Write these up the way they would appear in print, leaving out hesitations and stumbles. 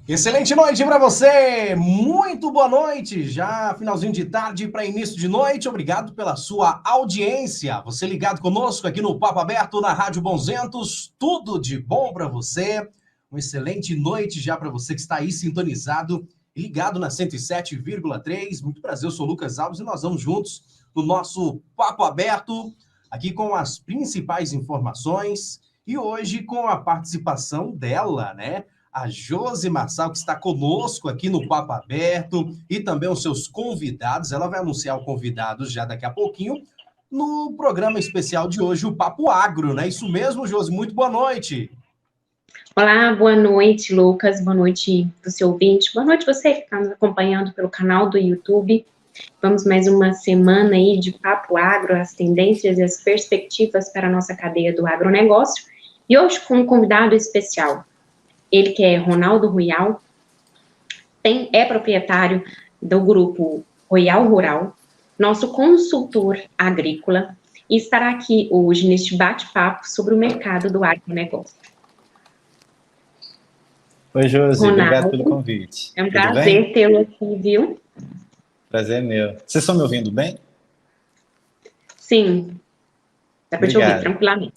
Excelente noite para você, muito boa noite, já finalzinho de tarde para início de noite, obrigado pela sua audiência, você ligado conosco aqui no Papo Aberto na Rádio Bonzentos, tudo de bom para você, uma excelente noite já para você que está aí sintonizado, ligado na 107,3, muito prazer, eu sou o Lucas Alves e nós vamos juntos no nosso Papo Aberto, aqui com as principais informações e hoje com a participação dela, né? A Josi Marçal, que está conosco aqui no Papo Aberto, e também os seus convidados. Ela vai anunciar o convidado já daqui a pouquinho, no programa especial de hoje, o Papo Agro, né? Isso mesmo, Josi, muito boa noite. Olá, boa noite, Lucas, boa noite você ouvinte, boa noite você que está nos acompanhando pelo canal do YouTube. Vamos mais uma semana aí de Papo Agro, as tendências e as perspectivas para a nossa cadeia do agronegócio. E hoje com um convidado especial, ele que é Ronaldo Royal, é proprietário do grupo Royal Rural, nosso consultor agrícola, e estará aqui hoje neste bate-papo sobre o mercado do agronegócio. Oi, Josi, obrigado pelo Ronaldo, convite. é um Tudo bem? prazer tê-lo aqui, viu? Prazer é meu. Vocês estão me ouvindo bem? Sim, dá para te ouvir Obrigado. tranquilamente.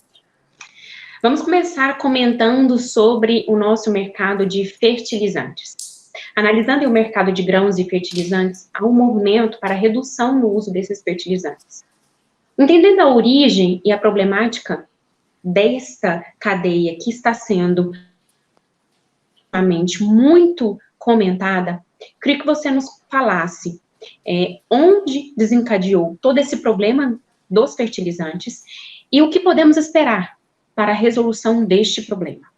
Vamos começar comentando sobre o nosso mercado de fertilizantes. Analisando o mercado de grãos e fertilizantes, há um movimento para redução no uso desses fertilizantes. Entendendo a origem e a problemática desta cadeia que está sendo muito comentada, queria que você nos falasse onde desencadeou todo esse problema dos fertilizantes e o que podemos esperar para a resolução deste problema.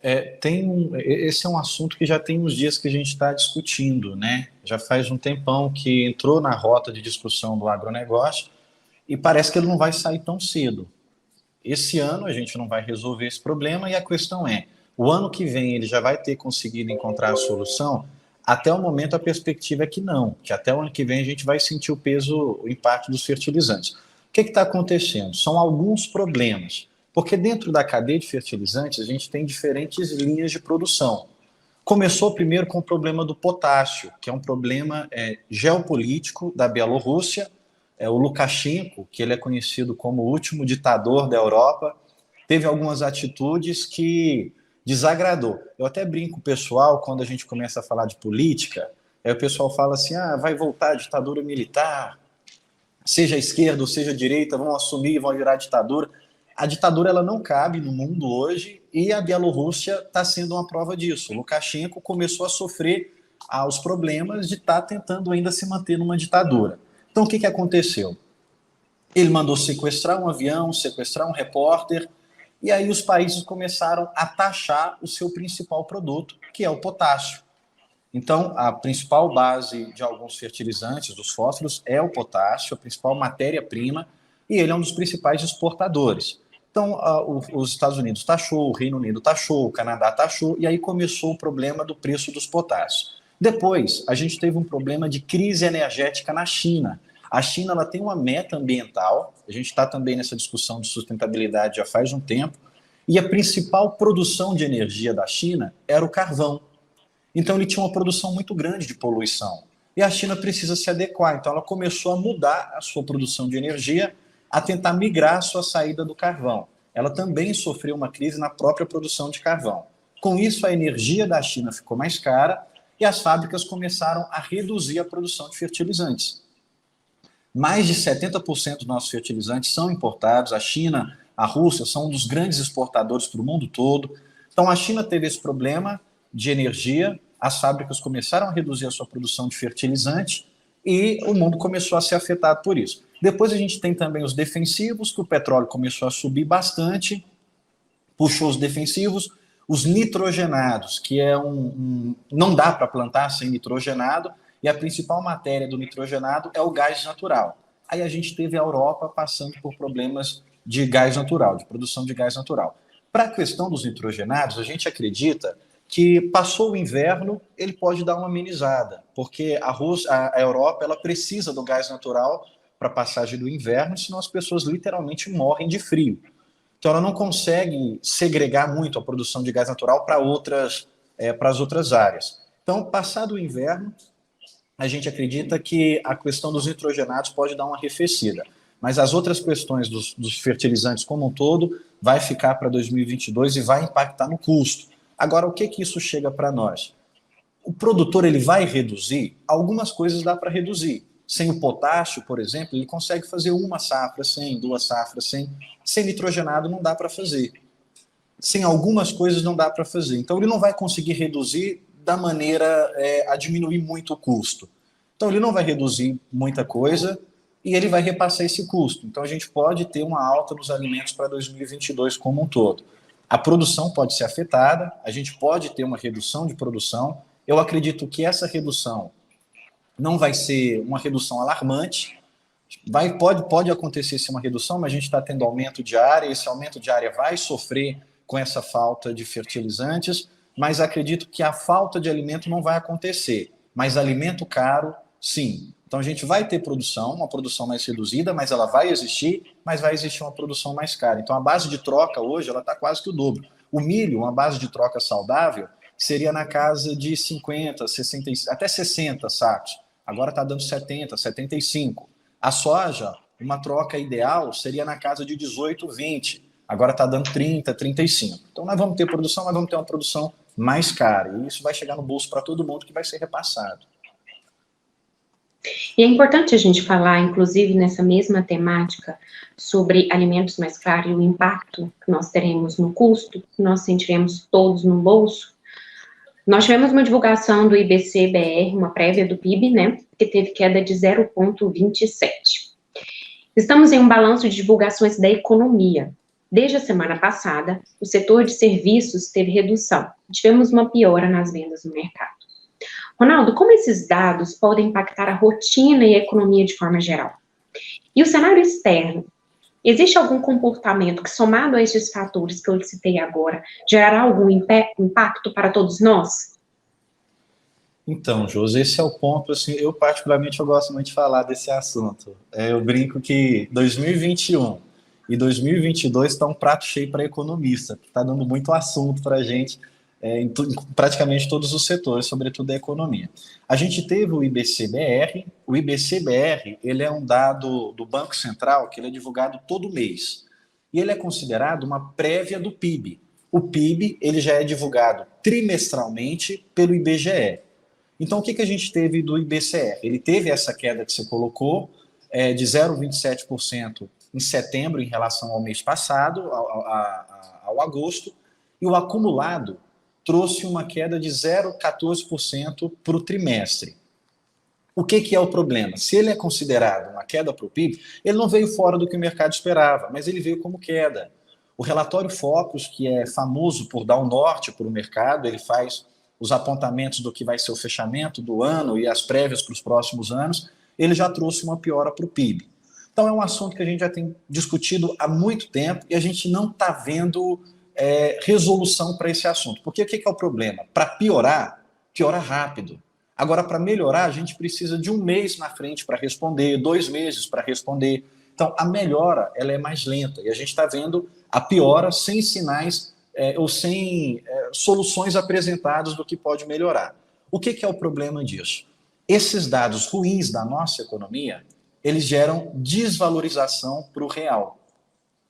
Esse é um assunto que já tem uns dias que a gente está discutindo, né? Já faz um tempão que entrou na rota de discussão do agronegócio e parece que ele não vai sair tão cedo. Esse ano a gente não vai resolver esse problema e a questão é, o ano que vem ele já vai ter conseguido encontrar a solução? Até o momento a perspectiva é que não, que até o ano que vem a gente vai sentir o peso, o impacto dos fertilizantes. O que está acontecendo? São alguns problemas, porque dentro da cadeia de fertilizantes a gente tem diferentes linhas de produção. Começou primeiro com o problema do potássio, que é um problema geopolítico da Bielorrússia. O Lukashenko, que ele é conhecido como o último ditador da Europa, teve algumas atitudes que desagradou. Eu até brinco com o pessoal, quando a gente começa a falar de política, aí o pessoal fala assim, vai voltar a ditadura militar, seja a esquerda ou seja a direita, vão assumir, vão virar ditadura. A ditadura ela não cabe no mundo hoje e a Bielorrússia está sendo uma prova disso. O Lukashenko começou a sofrer os problemas de estar tentando ainda se manter numa ditadura. Então, o que aconteceu? Ele mandou sequestrar um avião, sequestrar um repórter, e aí os países começaram a taxar o seu principal produto, que é o potássio. Então, a principal base de alguns fertilizantes, dos fósforos, é o potássio, a principal matéria-prima, e ele é um dos principais exportadores. Então, os Estados Unidos taxou, o Reino Unido taxou, o Canadá taxou, e aí começou o problema do preço dos potássios. Depois, a gente teve um problema de crise energética na China. A China ela tem uma meta ambiental, a gente está também nessa discussão de sustentabilidade já faz um tempo, e a principal produção de energia da China era o carvão. Então ele tinha uma produção muito grande de poluição. E a China precisa se adequar, então ela começou a mudar a sua produção de energia, a tentar migrar a sua saída do carvão. Ela também sofreu uma crise na própria produção de carvão. Com isso, a energia da China ficou mais cara e as fábricas começaram a reduzir a produção de fertilizantes. Mais de 70% dos nossos fertilizantes são importados. A China, a Rússia são um dos grandes exportadores para o mundo todo. Então a China teve esse problema de energia, as fábricas começaram a reduzir a sua produção de fertilizante e o mundo começou a ser afetado por isso. Depois a gente tem também os defensivos, que o petróleo começou a subir bastante, puxou os defensivos, os nitrogenados, que não dá para plantar sem nitrogenado, e a principal matéria do nitrogenado é o gás natural. Aí a gente teve a Europa passando por problemas de gás natural, de produção de gás natural. Para a questão dos nitrogenados, a gente acredita que passou o inverno, ele pode dar uma amenizada, porque a Europa ela precisa do gás natural para a passagem do inverno, senão as pessoas literalmente morrem de frio. Então, ela não consegue segregar muito a produção de gás natural para as outras áreas. Então, passado o inverno, a gente acredita que a questão dos nitrogenados pode dar uma arrefecida, mas as outras questões dos fertilizantes como um todo vai ficar para 2022 e vai impactar no custo. Agora, o que isso chega para nós? O produtor ele vai reduzir? Algumas coisas dá para reduzir. Sem o potássio, por exemplo, ele consegue fazer uma safra sem, duas safras sem. Sem nitrogenado não dá para fazer. Sem algumas coisas não dá para fazer. Então ele não vai conseguir reduzir da maneira a diminuir muito o custo. Então ele não vai reduzir muita coisa e ele vai repassar esse custo. Então a gente pode ter uma alta nos alimentos para 2022 como um todo. A produção pode ser afetada, a gente pode ter uma redução de produção. Eu acredito que essa redução não vai ser uma redução alarmante. Pode acontecer sim uma redução, mas a gente está tendo aumento de área, esse aumento de área vai sofrer com essa falta de fertilizantes, mas acredito que a falta de alimento não vai acontecer. Mas alimento caro, sim. Então a gente vai ter produção, uma produção mais reduzida, mas ela vai existir, mas vai existir uma produção mais cara. Então a base de troca hoje ela está quase que o dobro. O milho, uma base de troca saudável, seria na casa de 50, 60, até 60 sacos. Agora está dando 70, 75. A soja, uma troca ideal seria na casa de 18, 20. Agora está dando 30, 35. Então nós vamos ter produção, mas vamos ter uma produção mais cara. E isso vai chegar no bolso para todo mundo que vai ser repassado. E é importante a gente falar, inclusive, nessa mesma temática, sobre alimentos mais caros e o impacto que nós teremos no custo, que nós sentiremos todos no bolso. Nós tivemos uma divulgação do IBC-BR, uma prévia do PIB, né, que teve queda de 0,27. Estamos em um balanço de divulgações da economia. Desde a semana passada, o setor de serviços teve redução. Tivemos uma piora nas vendas no mercado. Ronaldo, como esses dados podem impactar a rotina e a economia de forma geral? E o cenário externo? Existe algum comportamento que, somado a esses fatores que eu citei agora, gerará algum impacto para todos nós? Então, Josi, esse é o ponto, assim, eu particularmente eu gosto muito de falar desse assunto. Eu brinco que 2021 e 2022 está um prato cheio para economista, está dando muito assunto para a gente, em praticamente todos os setores, sobretudo a economia. A gente teve o IBC-BR. O IBC-BR ele é um dado do Banco Central que ele é divulgado todo mês. E ele é considerado uma prévia do PIB. O PIB ele já é divulgado trimestralmente pelo IBGE. Então, o que a gente teve do IBCR? Ele teve essa queda que você colocou, de 0,27% em setembro em relação ao mês passado, ao agosto, e o acumulado trouxe uma queda de 0,14% para o trimestre. O que é o problema? Se ele é considerado uma queda para o PIB, ele não veio fora do que o mercado esperava, mas ele veio como queda. O relatório Focus, que é famoso por dar um norte para o mercado, ele faz os apontamentos do que vai ser o fechamento do ano e as prévias para os próximos anos, ele já trouxe uma piora para o PIB. Então é um assunto que a gente já tem discutido há muito tempo e a gente não está vendo resolução para esse assunto. Porque o que é o problema? Para piorar, piora rápido. Agora, para melhorar, a gente precisa de um mês na frente para responder, 2 meses para responder. Então, a melhora ela é mais lenta e a gente está vendo a piora sem sinais ou sem soluções apresentadas do que pode melhorar. O que é o problema disso? Esses dados ruins da nossa economia, eles geram desvalorização para o real.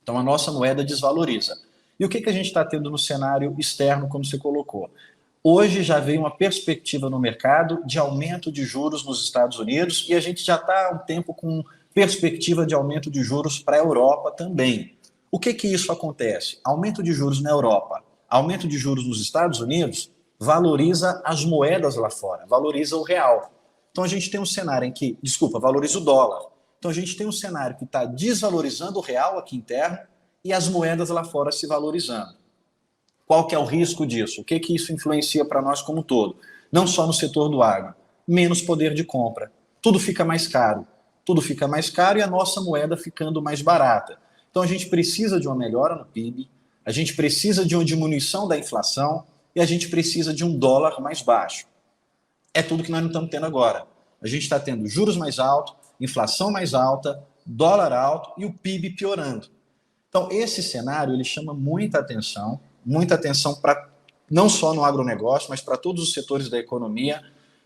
Então, a nossa moeda desvaloriza. E o que a gente está tendo no cenário externo, como você colocou? Hoje já veio uma perspectiva no mercado de aumento de juros nos Estados Unidos e a gente já está há um tempo com perspectiva de aumento de juros para a Europa também. O que isso acontece? Aumento de juros na Europa, aumento de juros nos Estados Unidos, valoriza as moedas lá fora, valoriza o real. Então a gente tem um cenário em que, valoriza o dólar. Então a gente tem um cenário que está desvalorizando o real aqui interno e as moedas lá fora se valorizando. Qual que é o risco disso? O que isso influencia para nós como um todo? Não só no setor do agro. Menos poder de compra. Tudo fica mais caro. Tudo fica mais caro e a nossa moeda ficando mais barata. Então a gente precisa de uma melhora no PIB, a gente precisa de uma diminuição da inflação e a gente precisa de um dólar mais baixo. É tudo que nós não estamos tendo agora. A gente está tendo juros mais altos, inflação mais alta, dólar alto e o PIB piorando. Então, esse cenário ele chama muita atenção para não só no agronegócio, mas para todos os setores da economia,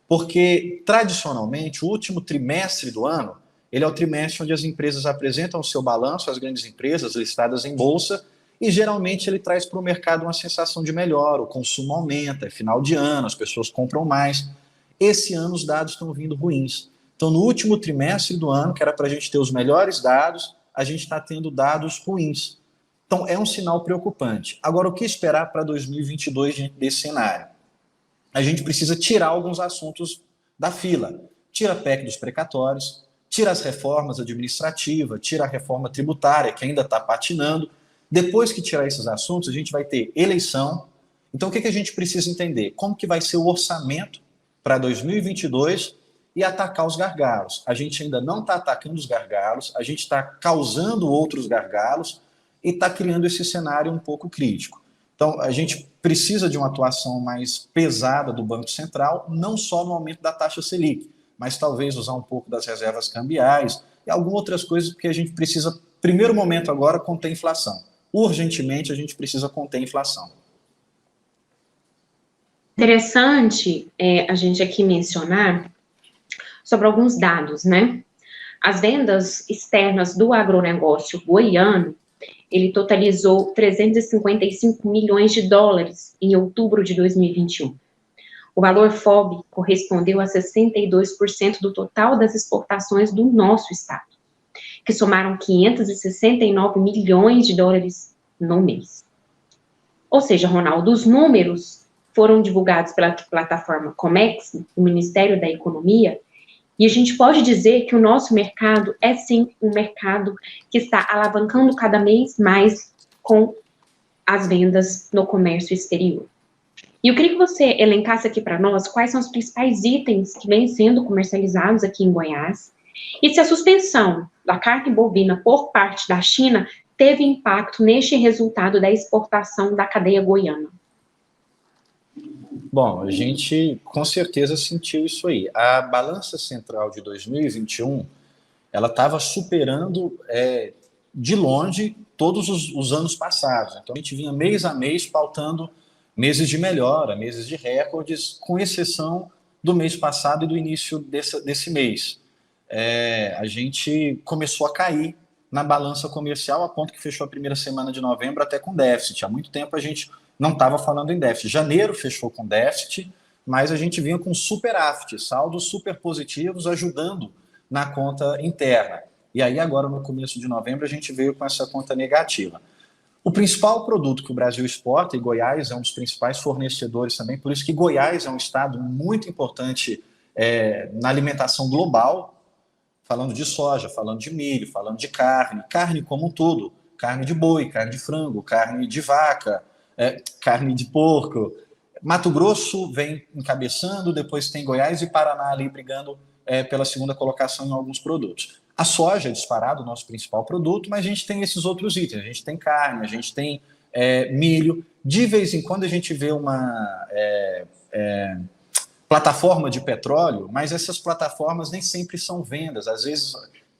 porque, tradicionalmente, o último trimestre do ano, ele é o trimestre onde as empresas apresentam o seu balanço, as grandes empresas listadas em bolsa, e geralmente ele traz para o mercado uma sensação de melhora, o consumo aumenta, é final de ano, as pessoas compram mais. Esse ano os dados estão vindo ruins. Então, no último trimestre do ano, que era para a gente ter os melhores dados, a gente está tendo dados ruins. Então, é um sinal preocupante. Agora, o que esperar para 2022 diante desse cenário? A gente precisa tirar alguns assuntos da fila. Tira a PEC dos precatórios, tira as reformas administrativas, tira a reforma tributária, que ainda está patinando. Depois que tirar esses assuntos, a gente vai ter eleição. Então, o que a gente precisa entender? Como que vai ser o orçamento para 2022 e atacar os gargalos. A gente ainda não está atacando os gargalos, a gente está causando outros gargalos e está criando esse cenário um pouco crítico. Então, a gente precisa de uma atuação mais pesada do Banco Central, não só no aumento da taxa Selic, mas talvez usar um pouco das reservas cambiais e algumas outras coisas, porque a gente precisa, primeiro momento agora, conter a inflação. Urgentemente, a gente precisa conter a inflação. Interessante a gente aqui mencionar sobre alguns dados, né? As vendas externas do agronegócio goiano, ele totalizou 355 milhões de dólares em outubro de 2021. O valor FOB correspondeu a 62% do total das exportações do nosso estado, que somaram 569 milhões de dólares no mês. Ou seja, Ronaldo, os números foram divulgados pela plataforma Comex, o Ministério da Economia, e a gente pode dizer que o nosso mercado é sim um mercado que está alavancando cada vez mais com as vendas no comércio exterior. E eu queria que você elencasse aqui para nós quais são os principais itens que vêm sendo comercializados aqui em Goiás e se a suspensão da carne bovina por parte da China teve impacto neste resultado da exportação da cadeia goiana. Bom, a gente com certeza sentiu isso aí. A balança central de 2021, ela estava superando de longe todos os anos passados. Então a gente vinha mês a mês pautando meses de melhora, meses de recordes, com exceção do mês passado e do início desse mês. A gente começou a cair na balança comercial, a ponto que fechou a primeira semana de novembro até com déficit. Há muito tempo a gente não estava falando em déficit. Janeiro fechou com déficit, mas a gente vinha com superávit, saldos super positivos, ajudando na conta interna. E aí agora, no começo de novembro, a gente veio com essa conta negativa. O principal produto que o Brasil exporta, e Goiás é um dos principais fornecedores também, por isso que Goiás é um estado muito importante na alimentação global, falando de soja, falando de milho, falando de carne como um todo, carne de boi, carne de frango, carne de vaca, carne de porco. Mato Grosso vem encabeçando, depois tem Goiás e Paraná ali brigando pela segunda colocação em alguns produtos. A soja é disparado o nosso principal produto, mas a gente tem esses outros itens. A gente tem carne, a gente tem milho. De vez em quando a gente vê uma plataforma de petróleo, mas essas plataformas nem sempre são vendas. Às vezes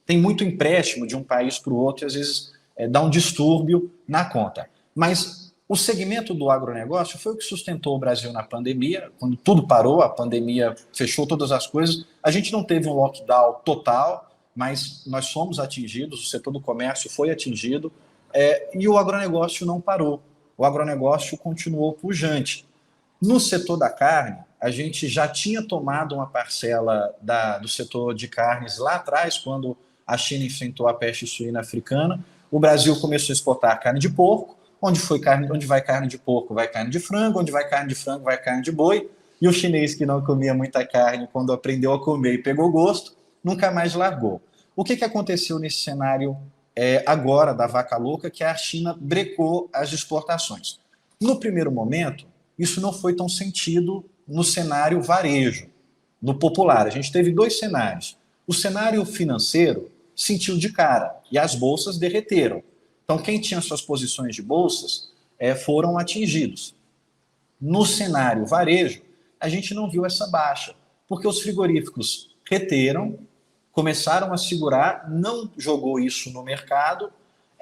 tem muito empréstimo de um país para o outro e às vezes dá um distúrbio na conta. Mas o segmento do agronegócio foi o que sustentou o Brasil na pandemia. Quando tudo parou, a pandemia fechou todas as coisas, a gente não teve um lockdown total, mas nós fomos atingidos, o setor do comércio foi atingido, e o agronegócio não parou. O agronegócio continuou pujante. No setor da carne, a gente já tinha tomado uma parcela do setor de carnes lá atrás, quando a China enfrentou a peste suína africana. O Brasil começou a exportar carne de porco. Onde vai carne de porco, vai carne de frango. Onde vai carne de frango, vai carne de boi. E o chinês que não comia muita carne, quando aprendeu a comer e pegou gosto, nunca mais largou. O que aconteceu nesse cenário agora da vaca louca, que a China brecou as exportações? No primeiro momento, isso não foi tão sentido no cenário varejo, no popular. A gente teve dois cenários. O cenário financeiro sentiu de cara e as bolsas derreteram. Então, quem tinha suas posições de bolsas foram atingidos. No cenário varejo, a gente não viu essa baixa, porque os frigoríficos reteram, começaram a segurar, não jogou isso no mercado,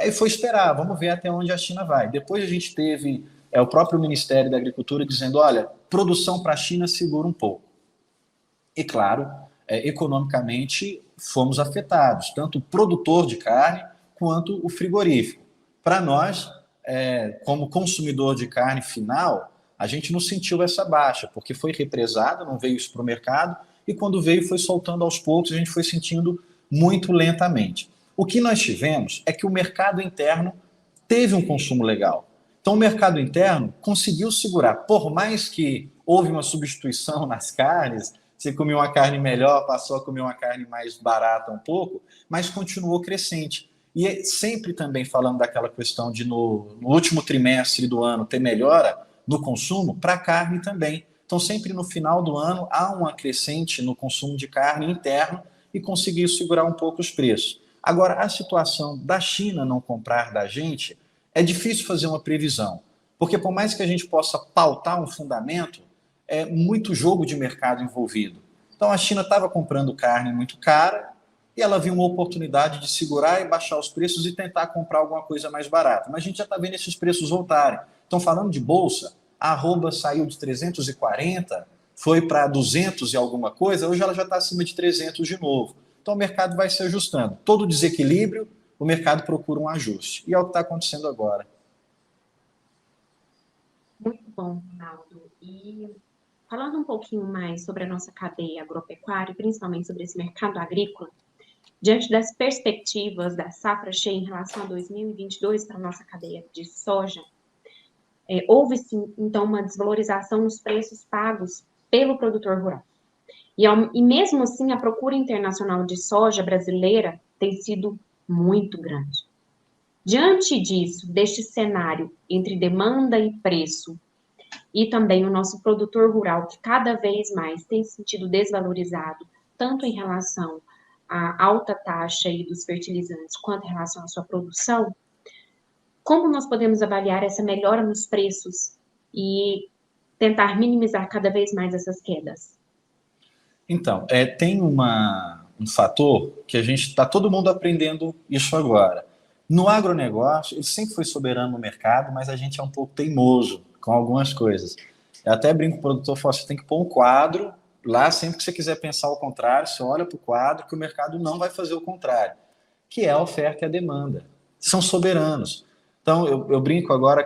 Aí foi esperar, vamos ver até onde a China vai. Depois a gente teve o próprio Ministério da Agricultura dizendo, olha, produção para a China segura um pouco. E claro, economicamente fomos afetados, tanto o produtor de carne quanto o frigorífico. Para nós, como consumidor de carne final, a gente não sentiu essa baixa, porque foi represada, não veio isso para o mercado, e quando veio foi soltando aos poucos, a gente foi sentindo muito lentamente. O que nós tivemos é que o mercado interno teve um consumo legal. Então, o mercado interno conseguiu segurar, por mais que houve uma substituição nas carnes, você comia uma carne melhor, passou a comer uma carne mais barata um pouco, mas continuou crescente. E sempre também falando daquela questão de no último trimestre do ano ter melhora no consumo, para a carne também. Então, sempre no final do ano há uma crescente no consumo de carne interno e conseguiu segurar um pouco os preços. Agora, a situação da China não comprar da gente, é difícil fazer uma previsão, porque por mais que a gente possa pautar um fundamento, é muito jogo de mercado envolvido. Então, a China estava comprando carne muito cara e ela viu uma oportunidade de segurar e baixar os preços e tentar comprar alguma coisa mais barata. Mas a gente já está vendo esses preços voltarem. Então, falando de bolsa, a arroba saiu de 340, foi para 200 e alguma coisa, hoje ela já está acima de 300 de novo. Então, o mercado vai se ajustando. Todo desequilíbrio, o mercado procura um ajuste. E é o que está acontecendo agora. Muito bom, Ronaldo. E falando um pouquinho mais sobre a nossa cadeia agropecuária, principalmente sobre esse mercado agrícola, diante das perspectivas da safra cheia em relação a 2022 para a nossa cadeia de soja, houve-se, então, uma desvalorização nos preços pagos pelo produtor rural. E mesmo assim, a procura internacional de soja brasileira tem sido muito grande. Diante disso, deste cenário entre demanda e preço, e também o nosso produtor rural, que cada vez mais tem se sentido desvalorizado, tanto em relação à alta taxa aí dos fertilizantes, quanto em relação à sua produção, como nós podemos avaliar essa melhora nos preços e tentar minimizar cada vez mais essas quedas? Então, tem um fator que a gente está todo mundo aprendendo isso agora. No agronegócio, ele sempre foi soberano no mercado, mas a gente é um pouco teimoso com algumas coisas. Eu até brinco com o produtor, falo, você tem que pôr um quadro lá, sempre que você quiser pensar o contrário, você olha para o quadro que o mercado não vai fazer o contrário, que é a oferta e a demanda. São soberanos. Então, eu brinco agora,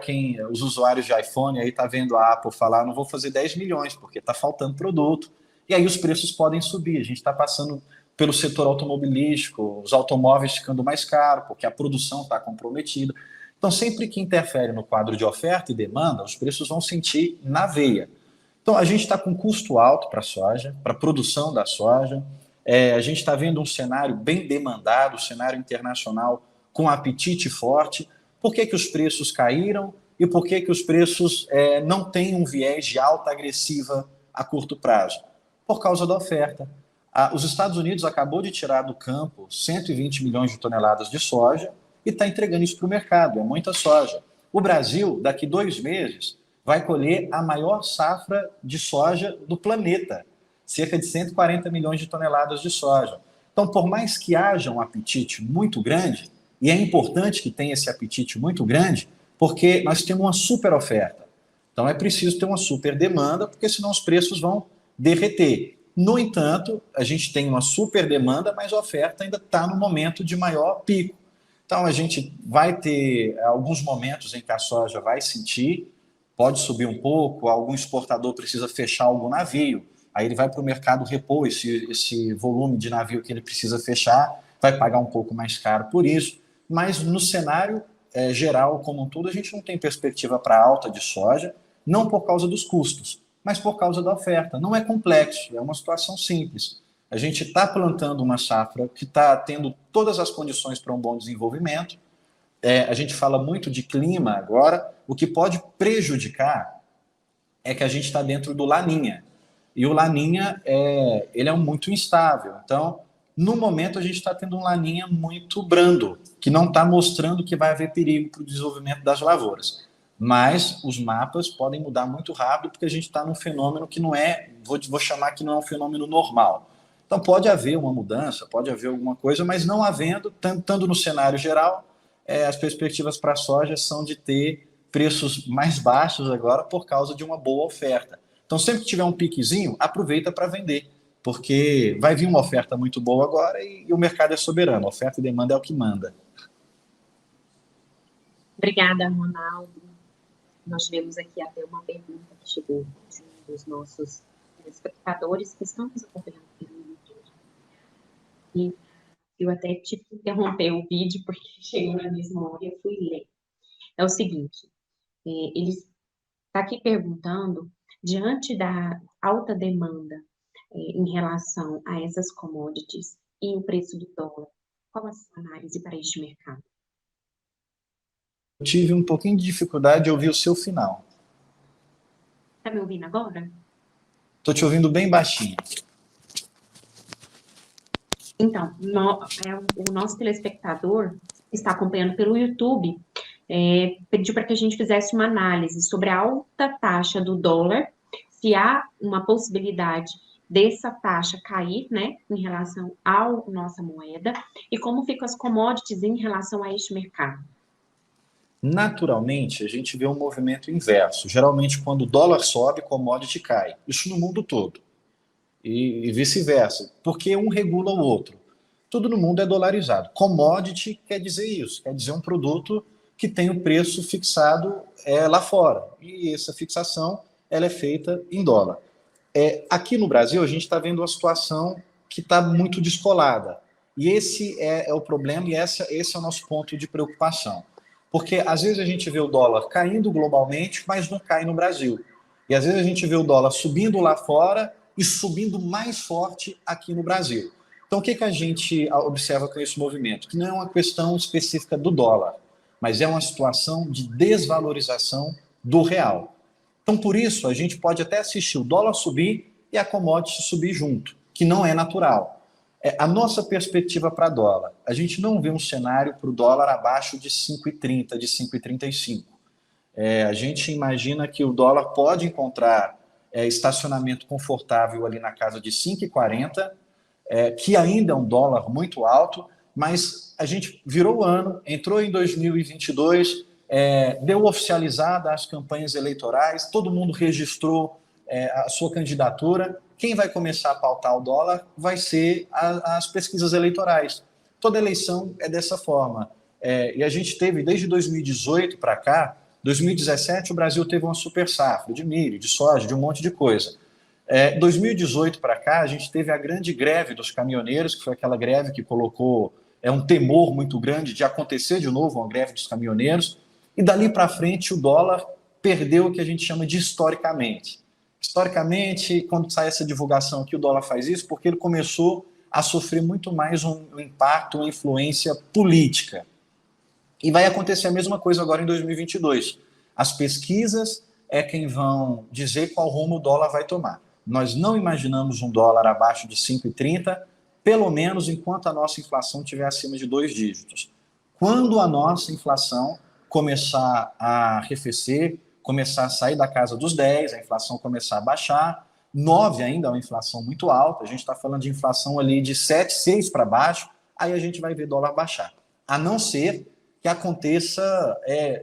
os usuários de iPhone aí tá vendo a Apple falar, não vou fazer 10 milhões, porque está faltando produto. E aí os preços podem subir. A gente está passando pelo setor automobilístico, os automóveis ficando mais caros, porque a produção está comprometida. Então, sempre que interfere no quadro de oferta e demanda, os preços vão sentir na veia. Então, a gente está com custo alto para a soja, para a produção da soja. A gente está vendo um cenário bem demandado, cenário internacional com apetite forte. Por que os preços caíram e por que os preços não têm um viés de alta agressiva a curto prazo? Por causa da oferta. Os Estados Unidos acabou de tirar do campo 120 milhões de toneladas de soja e está entregando isso para o mercado, é muita soja. O Brasil, daqui 2 meses, vai colher a maior safra de soja do planeta, cerca de 140 milhões de toneladas de soja. Então, por mais que haja um apetite muito grande, e é importante que tenha esse apetite muito grande, porque nós temos uma super oferta. Então, é preciso ter uma super demanda, porque senão os preços vão derreter. No entanto, a gente tem uma super demanda, mas a oferta ainda está no momento de maior pico. Então, a gente vai ter alguns momentos em que a soja vai sentir, pode subir um pouco, algum exportador precisa fechar algum navio, aí ele vai para o mercado repor esse volume de navio que ele precisa fechar, vai pagar um pouco mais caro por isso, mas no cenário geral, como um todo, a gente não tem perspectiva para alta de soja, não por causa dos custos, mas por causa da oferta. Não é complexo, é uma situação simples. A gente está plantando uma safra que está tendo todas as condições para um bom desenvolvimento. A gente fala muito de clima agora, o que pode prejudicar é que a gente está dentro do Laninha. E o Laninha ele é muito instável. Então, no momento, a gente está tendo um Laninha muito brando, que não está mostrando que vai haver perigo para o desenvolvimento das lavouras. Mas os mapas podem mudar muito rápido, porque a gente está num fenômeno que não é, vou chamar que não é um fenômeno normal. Então pode haver uma mudança, pode haver alguma coisa, mas não havendo, estando no cenário geral, as perspectivas para a soja são de ter preços mais baixos agora por causa de uma boa oferta. Então, sempre que tiver um piquezinho, aproveita para vender, porque vai vir uma oferta muito boa agora e o mercado é soberano. Oferta e demanda é o que manda. Obrigada, Ronaldo. Nós tivemos aqui até uma pergunta que chegou de um dos nossos espectadores que estão nos acompanhando pelo YouTube. E eu até tive que interromper o vídeo porque chegou na mesma hora e eu fui ler. É o seguinte, ele está aqui perguntando, diante da alta demanda em relação a essas commodities e o preço do dólar, qual a sua análise para este mercado? Eu tive um pouquinho de dificuldade de ouvir o seu final. Está me ouvindo agora? Estou te ouvindo bem baixinho. Então, o nosso telespectador está acompanhando pelo YouTube, pediu para que a gente fizesse uma análise sobre a alta taxa do dólar, se há uma possibilidade dessa taxa cair, né, em relação à nossa moeda, e como ficam as commodities em relação a este mercado. Naturalmente, a gente vê um movimento inverso. Geralmente, quando o dólar sobe, commodity cai. Isso no mundo todo. E vice-versa, porque um regula o outro. Tudo no mundo é dolarizado. Commodity quer dizer isso, quer dizer um produto que tem o preço fixado lá fora. E essa fixação ela é feita em dólar. Aqui no Brasil, a gente está vendo uma situação que está muito descolada. E esse é o problema e esse é o nosso ponto de preocupação. Porque às vezes a gente vê o dólar caindo globalmente, mas não cai no Brasil. E às vezes a gente vê o dólar subindo lá fora e subindo mais forte aqui no Brasil. Então, o que a gente observa com esse movimento? Que não é uma questão específica do dólar, mas é uma situação de desvalorização do real. Então, por isso, a gente pode até assistir o dólar subir e a commodity subir junto, que não é natural. A nossa perspectiva para dólar, a gente não vê um cenário para o dólar abaixo de 5,30, de 5,35. A gente imagina que o dólar pode encontrar estacionamento confortável ali na casa de 5,40, que ainda é um dólar muito alto, mas a gente virou o ano, entrou em 2022, deu oficializada as campanhas eleitorais, todo mundo registrou a sua candidatura. Quem vai começar a pautar o dólar vai ser as pesquisas eleitorais. Toda eleição é dessa forma. E a gente teve, desde 2018 para cá, 2017 o Brasil teve uma super safra de milho, de soja, de um monte de coisa. 2018 para cá, a gente teve a grande greve dos caminhoneiros, que foi aquela greve que colocou um temor muito grande de acontecer de novo uma greve dos caminhoneiros, e dali para frente o dólar perdeu o que a gente chama de historicamente. Historicamente, quando sai essa divulgação aqui, o dólar faz isso porque ele começou a sofrer muito mais um impacto, uma influência política. E vai acontecer a mesma coisa agora em 2022. As pesquisas é quem vão dizer qual rumo o dólar vai tomar. Nós não imaginamos um dólar abaixo de 5,30, pelo menos enquanto a nossa inflação estiver acima de 2 dígitos. Quando a nossa inflação começar a arrefecer, começar a sair da casa dos 10, a inflação começar a baixar, 9 ainda é uma inflação muito alta, a gente está falando de inflação ali de 7, 6 para baixo, aí a gente vai ver dólar baixar. A não ser que aconteça,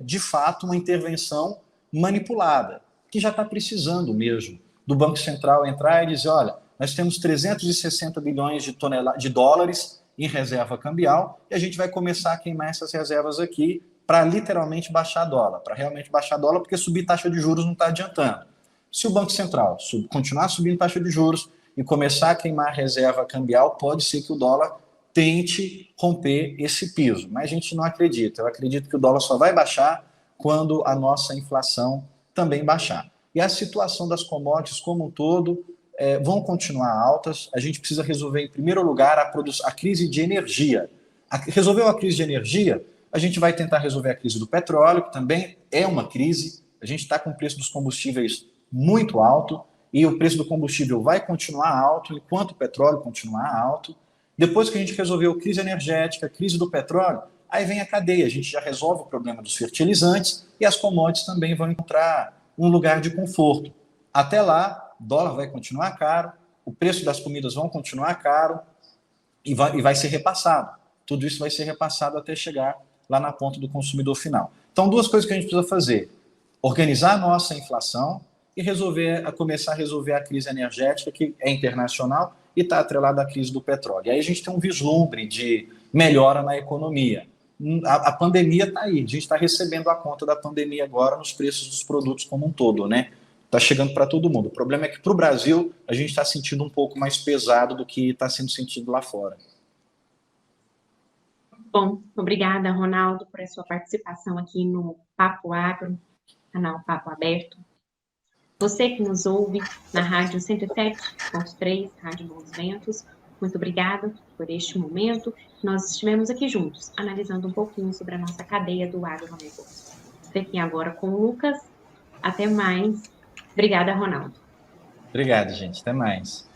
de fato, uma intervenção manipulada, que já está precisando mesmo do Banco Central entrar e dizer, olha, nós temos 360 bilhões de dólares em reserva cambial e a gente vai começar a queimar essas reservas aqui para literalmente baixar dólar, para realmente baixar dólar, porque subir taxa de juros não está adiantando. Se o Banco Central continuar subindo taxa de juros e começar a queimar a reserva cambial, pode ser que o dólar tente romper esse piso, mas a gente não acredita. Eu acredito que o dólar só vai baixar quando a nossa inflação também baixar. E a situação das commodities como um todo vão continuar altas. A gente precisa resolver, em primeiro lugar, a crise de energia. Resolveu a crise de energia, a gente vai tentar resolver a crise do petróleo, que também é uma crise. A gente está com o preço dos combustíveis muito alto e o preço do combustível vai continuar alto enquanto o petróleo continuar alto. Depois que a gente resolveu a crise energética, a crise do petróleo, aí vem a cadeia. A gente já resolve o problema dos fertilizantes e as commodities também vão encontrar um lugar de conforto. Até lá, o dólar vai continuar caro, o preço das comidas vão continuar caro e vai ser repassado. Tudo isso vai ser repassado até chegar lá na ponta do consumidor final. Então, duas coisas que a gente precisa fazer: organizar a nossa inflação e começar a resolver a crise energética, que é internacional e está atrelada à crise do petróleo. E aí a gente tem um vislumbre de melhora na economia. A pandemia está aí, a gente está recebendo a conta da pandemia agora nos preços dos produtos como um todo, né? Está chegando para todo mundo. O problema é que para o Brasil a gente está sentindo um pouco mais pesado do que está sendo sentido lá fora. Bom, obrigada, Ronaldo, por a sua participação aqui no Papo Agro, canal Papo Aberto. Você que nos ouve na Rádio 107.3, Rádio Bons Ventos, muito obrigada por este momento. Nós estivemos aqui juntos, analisando um pouquinho sobre a nossa cadeia do agronegócio. Fiquem agora com o Lucas. Até mais. Obrigada, Ronaldo. Obrigado, gente. Até mais.